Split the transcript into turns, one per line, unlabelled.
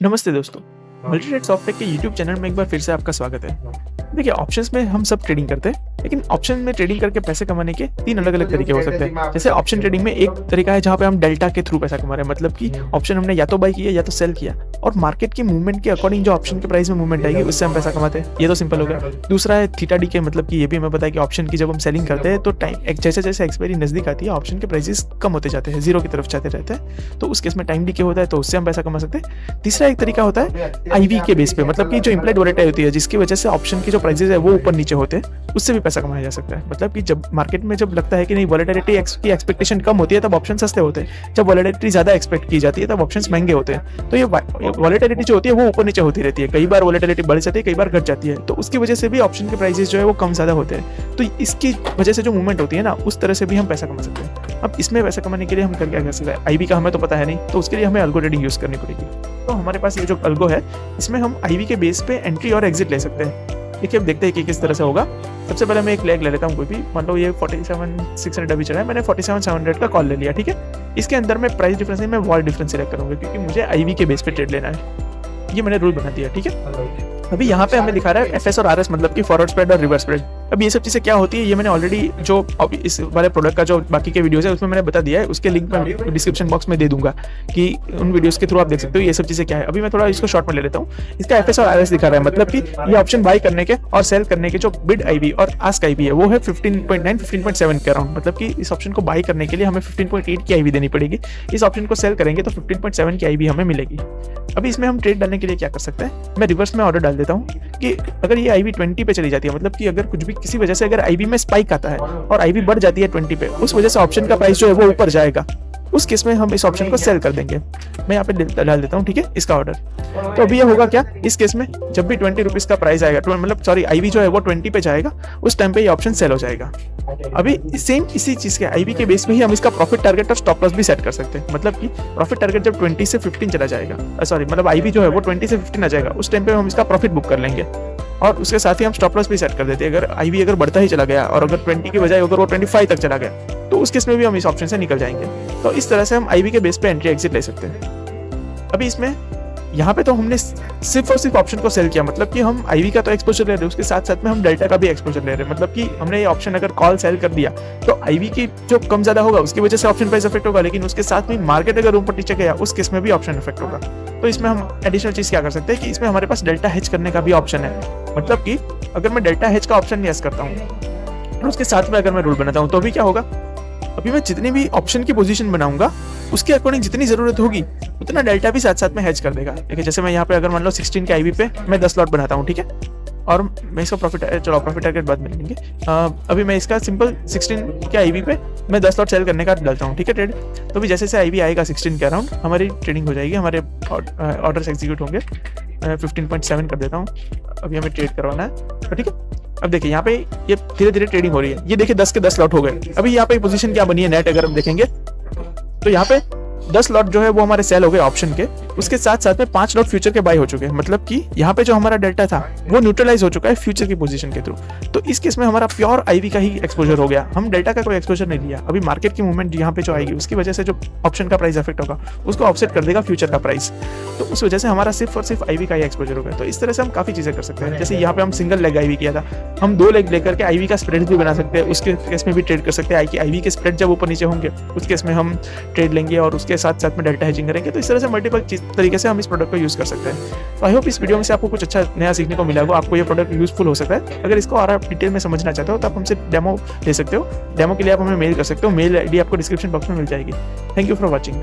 नमस्ते दोस्तों, multi trade software के यूट्यूब चैनल में एक बार फिर से आपका स्वागत है। देखिए, ऑप्शंस में हम सब ट्रेडिंग करते हैं, लेकिन ऑप्शन में ट्रेडिंग करके पैसे कमाने के 3 अलग-अलग तरीके हो सकते हैं। जैसे ऑप्शन ट्रेडिंग में एक तरीका है जहाँ पे हम डेल्टा के थ्रू पैसा कमा रहे हैं, मतलब कि ऑप्शन हमने या तो बाय किया या तो सेल किया और मार्केट की मूवमेंट के अकॉर्डिंग जो ऑप्शन के प्राइस में मूवमेंट आएगी उससे हम पैसा कमाते हैं। ये तो सिंपल हो गया। दूसरा है थीटा डी के, मतलब कि ये भी हमें पता है कि ऑप्शन की जब हम सेलिंग करते हैं तो टाइम जैसे-जैसे एक्सपायरी नजदीक आती है ऑप्शन के प्राइसेस कम होते जाते हैं, जीरो की तरफ जाते रहते हैं। तो उस केस में टाइम डी के होता है, तो उससे हम पैसा कमा सकते हैं। तीसरा एक तरीका होता है आईवी के बेस पे, मतलब कि जो इम्प्लाइड वोलेटिलिटी होती है जिसकी वजह से ऑप्शन की जो प्राइसेस है वो ऊपर नीचे होते हैं, उससे भी पैसा कमाया जा सकता है। मतलब कि जब मार्केट में जब लगता है कि नहीं वोलेटिलिटी की एक्सपेक्टेशन कम होती है तब ऑप्शन सस्ते होते हैं, जब वोलेटिलिटी ज्यादा एक्सपेक्ट की जाती है तब ऑप्शंस महंगे होते हैं। तो ये वोलेटिलिटी जो होती है वो ऊपर नीचे होती रहती है, कई बार वोलेटिलिटी बढ़ जाती है, कई बार घट जाती है, तो उसकी वजह से भी ऑप्शन के प्राइसेस जो है वो कम ज्यादा होते हैं। तो इसकी वजह से जो मूवमेंट होती है ना, उस तरह से भी हम पैसा कमा सकते हैं। अब इसमें पैसा कमाने के लिए हम क्या कर सकते हैं? आईवी का हमें तो पता है नहीं, तो उसके लिए हमें अल्गो ट्रेडिंग यूज करनी पड़ेगी। तो हमारे पास ये जो अल्गो है इसमें हम आईवी के बेस पे एंट्री और एग्जिट ले सकते हैं। देखिए, अब देखते हैं कि किस तरह से होगा। सबसे पहले मैं एक लेग ले लेता हूँ कोई भी, मान लो ये 47,600 अभी चला है, मैंने 47,700 का कॉल ले लिया, ठीक है। इसके अंदर मैं प्राइस डिफरेंस नहीं, मैं वॉल डिफरेंस सिलेक्ट करूँगा क्योंकि मुझे आईवी के बेस पे ट्रेड लेना है। ये मैंने रूल बना दिया, ठीक है। अभी यहाँ पे हमें दिखा रहा है एफएस और आरएस, मतलब कि फॉरवर्ड स्प्रेड और रिवर्स स्प्रेड। अब ये सब चीज़ें क्या होती है ये मैंने ऑलरेडी जो इस वाले प्रोडक्ट का जो बाकी के वीडियोस है उसमें मैंने बता दिया है, उसके लिंक मैं डिस्क्रिप्शन बॉक्स में दे दूंगा कि उन वीडियोस के थ्रू आप देख सकते हो ये सब चीज़ें क्या है। अभी मैं थोड़ा इसको शॉर्ट में ले लेता हूँ। इसका एफएस और आरएस दिखा रहा है, मतलब कि ये ऑप्शन बाय करने के और सेल करने के जो बिड आईवी और आस्क आईवी है वो है 15.9 15.7 के अराउंड। मतलब कि इस ऑप्शन को बाय करने के लिए हमें 15.8 की आईवी देनी पड़ेगी, इस ऑप्शन को सेल करेंगे तो 15.7 की आईवी हमें मिलेगी। अभी इसमें हम ट्रेड डालने के लिए क्या कर सकते हैं, मैं रिवर्स में ऑर्डर डाल देता हूँ कि अगर ये आईवी 20 पे चली जाती है, मतलब कि अगर कुछ भी किसी वजह से अगर आईवी में स्पाइक आता है और आईवी बढ़ जाती है 20 पे, उस वजह से ऑप्शन का प्राइस जो है वो ऊपर जाएगा, उस केस में हम इस ऑप्शन को सेल कर देंगे। मैं यहाँ पे डाल देता हूँ, ठीक है, इसका ऑर्डर। तो अभी ये होगा क्या, इस केस में जब भी 20 रुपीज का प्राइस आएगा, मतलब सॉरी आईवी जो है वो 20 पे जाएगा, उस टाइम पे ये ऑप्शन सेल हो जाएगा। अभी सेम इसी चीज के आईवी के बेस पे ही हम इसका प्रॉफिट टारगेट और स्टॉप लॉस भी सेट कर सकते हैं। मतलब कि प्रॉफिट टारगेट जब 20 से 15 चला जाएगा, सॉरी मतलब आईवी जो है वो 20 से 15 आ जाएगा, उस टाइम पे हम इसका प्रॉफिट बुक कर लेंगे और उसके साथ ही हम स्टॉप लॉस भी सेट कर देते हैं। अगर आईवी अगर बढ़ता ही चला गया और अगर 20 की बजाय अगर वो 25 तक चला गया तो उस केस में भी हम इस ऑप्शन से निकल जाएंगे। तो इस तरह से हम आईवी के बेस पे एंट्री एग्जिट ले सकते हैं। अभी इसमें यहाँ पे तो हमने सिर्फ और सिर्फ ऑप्शन को सेल किया, मतलब कि हम आईवी का तो एक्सपोजर ले रहे हैं, उसके साथ साथ में हम डेल्टा का भी एक्सपोजर ले रहे हैं। मतलब कि हमने ये ऑप्शन अगर कॉल सेल कर दिया तो आईवी की जो कम ज्यादा होगा उसकी वजह से ऑप्शन प्राइस इफेक्ट होगा, लेकिन उसके साथ में मार्केट अगर ऊपर नीचे गया उस केस में भी ऑप्शन इफेक्ट होगा। तो इसमें हम एडिशनल चीज क्या कर सकते हैं कि इसमें हमारे पास डेल्टा हेज करने का भी ऑप्शन है। मतलब कि अगर मैं डेल्टा हेज का ऑप्शन यस करता हूँ और उसके साथ में अगर मैं रूल बनाता हूँ तो अभी क्या होगा, अभी मैं जितनी भी ऑप्शन की पोजीशन बनाऊंगा उसके अकॉर्डिंग जितनी जरूरत होगी उतना डेल्टा भी साथ साथ में हेज कर देगा। देखिए, जैसे मैं यहाँ पे अगर मान लो 16 के आईवी पे मैं 10 लॉट बनाता हूँ, ठीक है, और मैं इसका प्रॉफिट टारगेट बाद में लेंगे। अभी मैं इसका सिंपल 16 के आईवी पे मैं 10 लॉट सेल करने का डालता हूँ, ठीक है, ट्रेड। तो भी जैसे जैसे आईवी आएगा 16 के अराउंड हमारी ट्रेडिंग हो जाएगी, हमारे ऑर्डर्स एग्जीक्यूट होंगे। 15.7 कर देता हूँ, अभी हमें ट्रेड करवाना है, तो ठीक है। अब देखिए यहाँ पे ये धीरे धीरे ट्रेडिंग हो रही है, ये देखिए 10 के 10 लॉट हो गए। अभी यहाँ पे पोजीशन क्या बनी है नेट अगर हम देखेंगे तो यहाँ पे 10 लॉट जो है वो हमारे सेल हो गए ऑप्शन के, उसके साथ साथ में 5 लॉट फ्यूचर के बाय हो चुके हैं। मतलब कि यहाँ पे जो हमारा डेल्टा था वो न्यूट्रलाइज हो चुका है फ्यूचर की पोजीशन के थ्रू। तो इस केस में हमारा प्योर आईवी का ही एक्सपोजर हो गया, हम डेल्टा का कोई एक्सपोजर नहीं लिया। अभी मार्केट की मूवमेंट यहाँ पे जो आएगी उसकी वजह से जो ऑप्शन का प्राइस इफेक्ट होगा उसको ऑफसेट कर देगा फ्यूचर का प्राइस, तो उस वजह से हमारा सिर्फ और सिर्फ आईवी का ही एक्सपोजर होगा। तो इस तरह से हम काफी चीजें कर सकते हैं। जैसे यहाँ पे हम सिंगल लेग आईवी किया था, हम 2 लेग लेकर के आईवी का स्प्रेड भी बना सकते हैं, उसके केस में भी ट्रेड कर सकते हैं। आईवी के स्प्रेड जब ऊपर नीचे होंगे उस केस में हम ट्रेड लेंगे और उसके साथ साथ में डेल्टा हेजिंग करेंगे। तो इस तरह से मल्टीपल तरीके से हम इस प्रोडक्ट को यूज कर सकते हैं। तो आई होप इस वीडियो में से आपको कुछ अच्छा नया सीखने को मिला होगा, आपको ये प्रोडक्ट यूजफुल हो सकता है। अगर इसको और आप डिटेल में समझना चाहते हो तो आप हमसे डेमो ले सकते हो। डेमो के लिए आप हमें मेल कर सकते हो, मेल आईडी आपको डिस्क्रिप्शन बॉक्स में मिल जाएगी। Thank you for watching.